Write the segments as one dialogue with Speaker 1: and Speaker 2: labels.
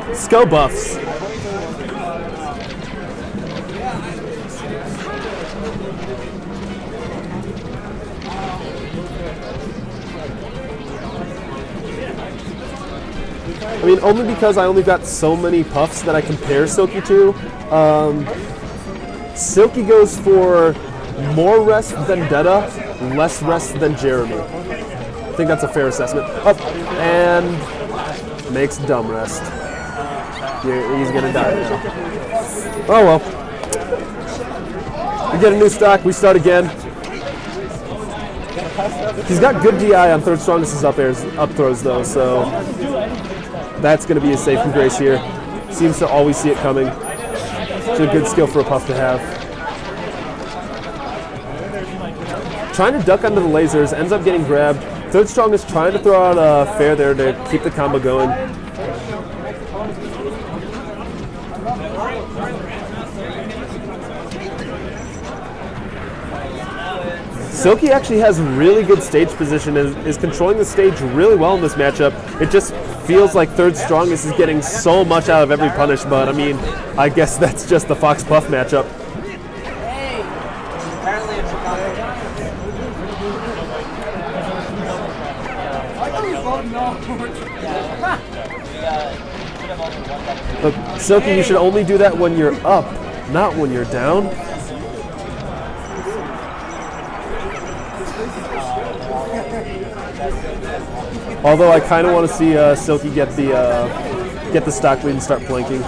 Speaker 1: Let's go Buffs. I mean, only because I only got so many puffs that I compare Silky to. Silky goes for more rest than Detta, less rest than Jeremy. I think that's a fair assessment. Up and makes dumb rest. Yeah, he's gonna die now. Oh well. We get a new stock, we start again. He's got good DI on third strongest up throws though, so that's going to be a safe from Grace here. Seems to always see it coming. It's a good skill for a Puff to have. Trying to duck under the lasers, ends up getting grabbed. Third strongest trying to throw out a fair there to keep the combo going. Silky actually has really good stage position and is controlling the stage really well in this matchup. It just feels like third strongest is getting so much out of every punish, but I mean, I guess that's just the Fox Puff matchup. Look, Silky, you should only do that when you're up, not when you're down. Although I kind of want to see Silky get the stock lead and start flanking.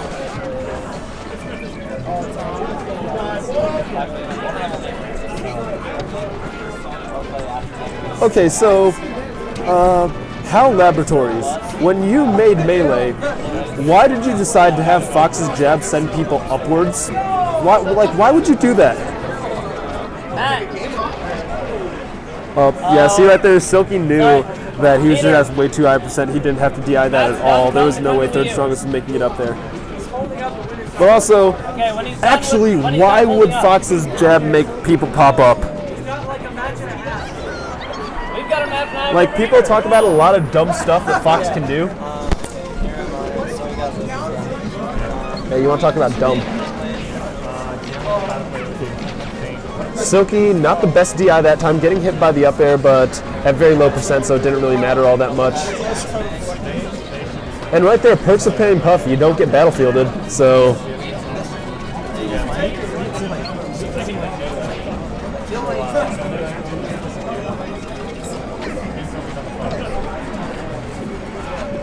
Speaker 1: Okay, so HAL Laboratories, when you made Melee, why did you decide to have Fox's jab send people upwards? Why would you do that? Yeah, see right there, Silky knew that he was just way too high percent. He didn't have to DI that at all. There was no way third strongest was making it up there. But also, actually, why would Fox's jab make people pop up? Like, people talk about a lot of dumb stuff that Fox can do. Hey, you want to talk about dumb? Silky, not the best DI that time, getting hit by the up air, but at very low percent, so it didn't really matter all that much. And right there, perks of paying Puff, you don't get battlefielded, so.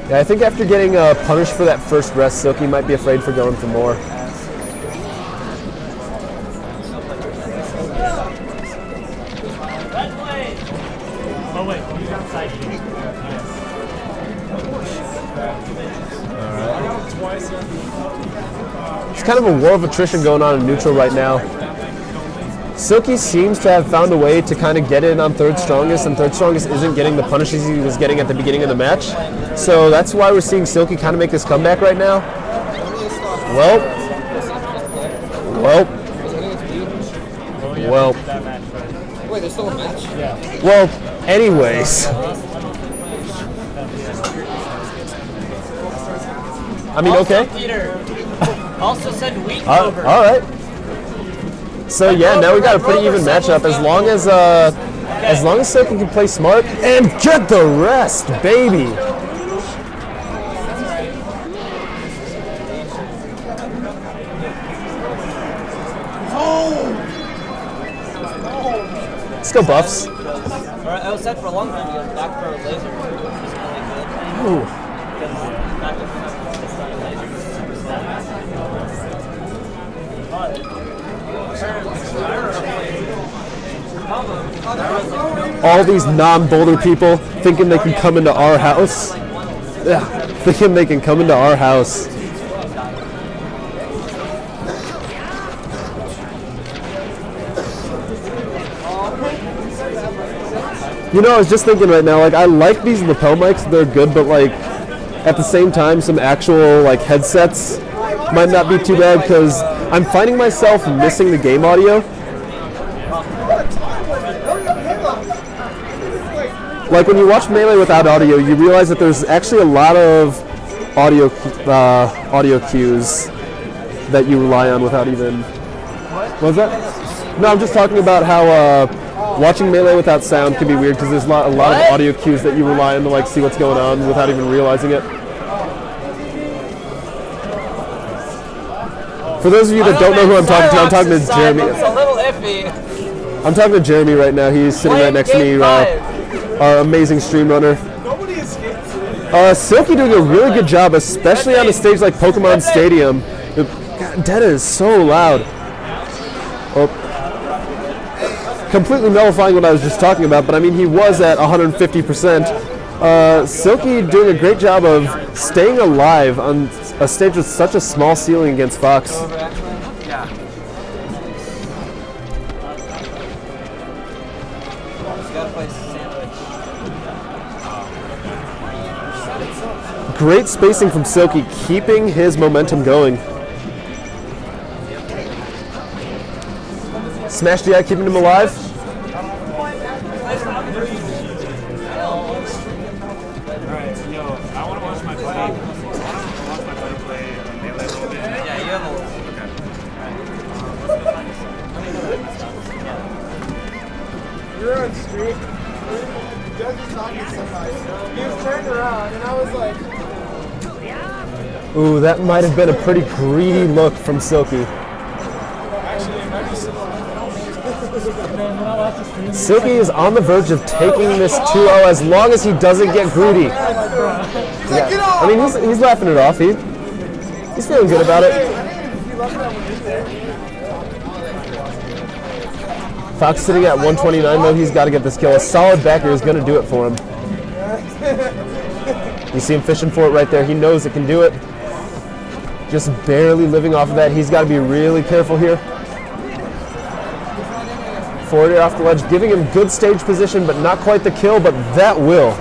Speaker 1: Yeah, I think after getting punished for that first rest, Silky might be afraid for going for more. It's kind of a war of attrition going on in neutral right now. Silky seems to have found a way to kind of get in on third strongest, and third strongest isn't getting the punishes he was getting at the beginning of the match. So that's why we're seeing Silky kind of make this comeback right now. Well.
Speaker 2: Wait, there's still a match?
Speaker 1: Yeah. Well, anyways. I mean, okay.
Speaker 3: Also said week
Speaker 1: over. All right. So yeah, now we got a pretty even matchup. As long as Silky can play smart and get the rest, baby. Let's go Buffs.
Speaker 3: I was set for a long time to go back for a laser. Ooh.
Speaker 1: All these non-Boulder people thinking they can come into our house. Yeah, thinking they can come into our house. You know, I was just thinking right now, like, I like these lapel mics, they're good, but like, at the same time, some actual like headsets might not be too bad, because I'm finding myself missing the game audio. Like when you watch Melee without audio, you realize that there's actually a lot of audio cues that you rely on without even. What was that? No, I'm just talking about how watching Melee without sound can be weird because there's a lot of audio cues that you rely on to like see what's going on without even realizing it. For those of you that don't know who I'm talking to, I'm talking to Jeremy.
Speaker 3: It's a little iffy.
Speaker 1: I'm talking to Jeremy right now. He's sitting right next to me, our amazing stream runner. Silky doing a really good job, especially on a stage like Pokemon Stadium. God, Data is so loud. Oh. Completely nullifying what I was just talking about, but I mean, he was at 150%. Silky doing a great job of staying alive on a stage with such a small ceiling against Fox.
Speaker 3: Yeah.
Speaker 1: Great spacing from Silky, keeping his momentum going. Smash DI keeping him alive.
Speaker 4: We were on the street. Doug was talking to somebody. He was turned around, and I was like,
Speaker 1: ooh, that might have been a pretty greedy look from Silky. Silky is on the verge of taking this 2-0 as long as he doesn't get greedy. Yeah. I mean, he's laughing it off. He's feeling good about it. Fox sitting at 129 though. He's got to get this kill. A solid backer is going to do it for him. You see him fishing for it right there. He knows it can do it. Just barely living off of that. He's got to be really careful here. Forward air off the ledge, giving him good stage position, but not quite the kill, but that will.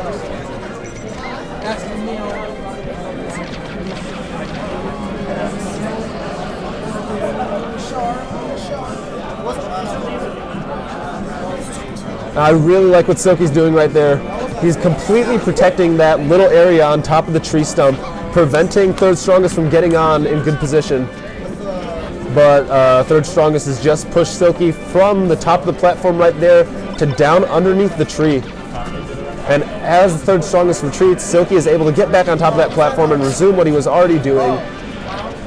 Speaker 1: I really like what Silky's doing right there. He's completely protecting that little area on top of the tree stump, preventing Third Strongest from getting on in good position. But Third Strongest has just pushed Silky from the top of the platform right there to down underneath the tree. And as Third Strongest retreats, Silky is able to get back on top of that platform and resume what he was already doing,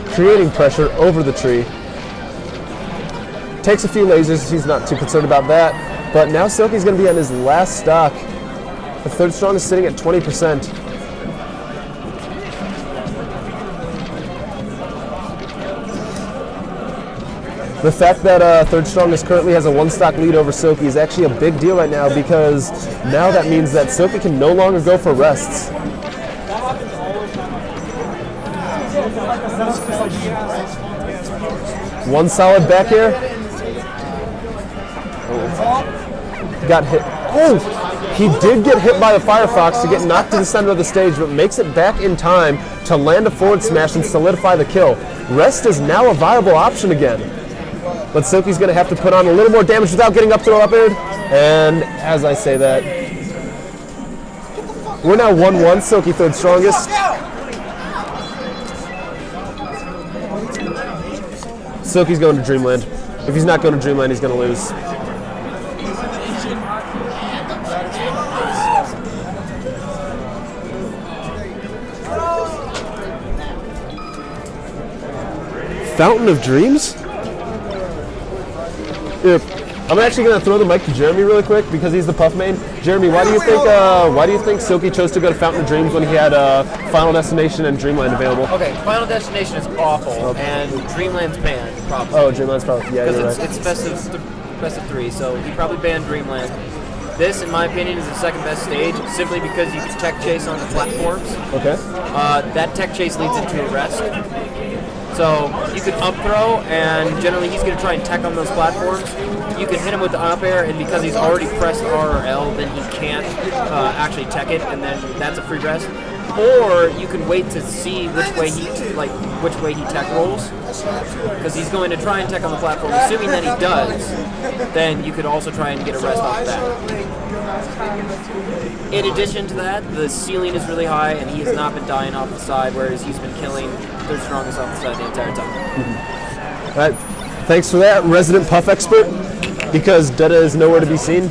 Speaker 1: creating pressure over the tree. Takes a few lasers, he's not too concerned about that. But now Silky's going to be on his last stock. The Third Strongest sitting at 20%. The fact that Third Strongest currently has a one-stock lead over Silky is actually a big deal right now because now that means that Silky can no longer go for rests. One solid back air. Got hit. Oh! He did get hit by the Firefox to get knocked to the center of the stage, but makes it back in time to land a forward smash and solidify the kill. Rest is now a viable option again. But Silky's going to have to put on a little more damage without getting up to the up air. And as I say that, we're now 1-1, Silky Third Strongest. Silky's going to Dreamland. If he's not going to Dreamland, he's going to lose. Fountain of Dreams? Yeah. I'm actually going to throw the mic to Jeremy really quick because he's the Puff main. Jeremy, why do you think Silky chose to go to Fountain of Dreams when he had Final Destination and Dreamland available?
Speaker 3: Okay, Final Destination is awful, and Dreamland's banned, probably.
Speaker 1: Oh, Dreamland's probably, yeah, you're right.
Speaker 3: It's best of three, so he probably banned Dreamland. This, in my opinion, is the second best stage, simply because you can tech chase on the platforms.
Speaker 1: Okay.
Speaker 3: That tech chase leads into a rest. So you could up throw, and generally he's going to try and tech on those platforms. You can hit him with the up air, and because he's already pressed R or L, then he can't actually tech it, and then that's a free rest. Or you can wait to see which way he tech rolls, because he's going to try and tech on the platform. Assuming that he does, then you could also try and get a rest off of that. In addition to that, the ceiling is really high, and he has not been dying off the side, whereas he's been killing third strongest off the side the entire time.
Speaker 1: All right, thanks for that, resident puff expert, because Detta is nowhere to be seen.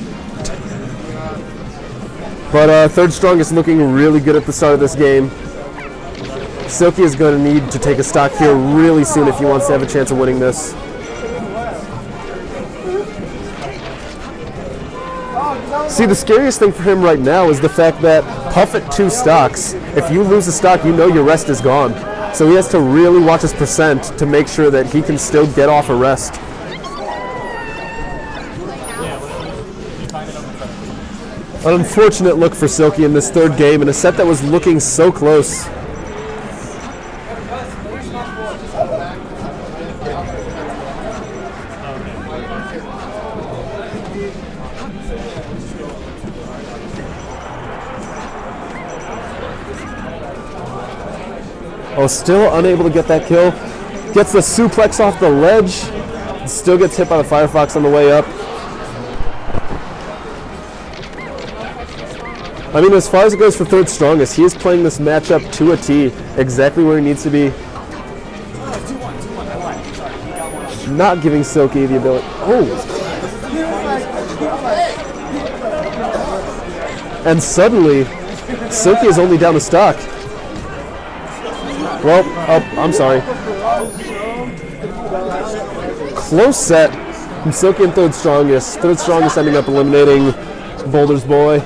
Speaker 1: But third strongest looking really good at the start of this game. Silky is going to need to take a stock here really soon if he wants to have a chance of winning this. See, the scariest thing for him right now is the fact that Puff at 2 stocks, if you lose a stock, you know your rest is gone. So he has to really watch his percent to make sure that he can still get off a rest. An unfortunate look for Silky in this third game in a set that was looking so close. Oh, still unable to get that kill. Gets the suplex off the ledge. Still gets hit by the Firefox on the way up. I mean, as far as it goes for third strongest, he is playing this matchup to a T, exactly where he needs to be. Not giving Silky the ability. Oh! And suddenly, Silky is only down a stock. Well, oh, I'm sorry. Close set from Silky and third strongest. Third strongest ending up eliminating Boulder's Boy.